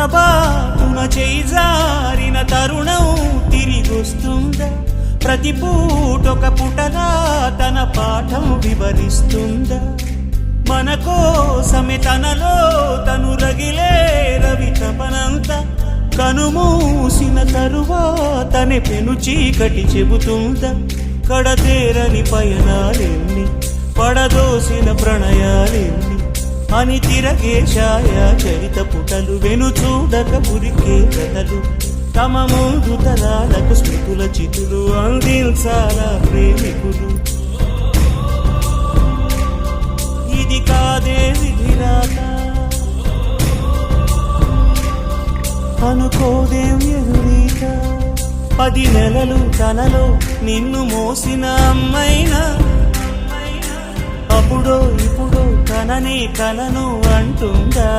పొరపాటున చేజారిన తరుణం తిరిగొస్తుందా? ప్రతి పూటొక పుటలా తన పాఠం వివరిస్తుందా? మన కోసమే తనలో తను రగిలే రవి తపనంత కనుమూసిన తరువాతనే పెను చీకటి చెబుతుందా? కడతేరని పయనాలెన్ని పడదోసిన ప్రణయాలెన్ని అని తిరగే ఛాయా చరిత పుటలు వెను చూడక పురికే కథలు తమ ముందు తరాలకు స్మృతుల చితులు అందించాలా ప్రేమికులు. ఇది కాదే విధిరాత అనుకోదేం ఎదురీత. 10 నెలలు తనలో నిన్ను మోసిన అమ్మైనా అప్పుడో ఇప్పుడో తనని కలను అంటుందా?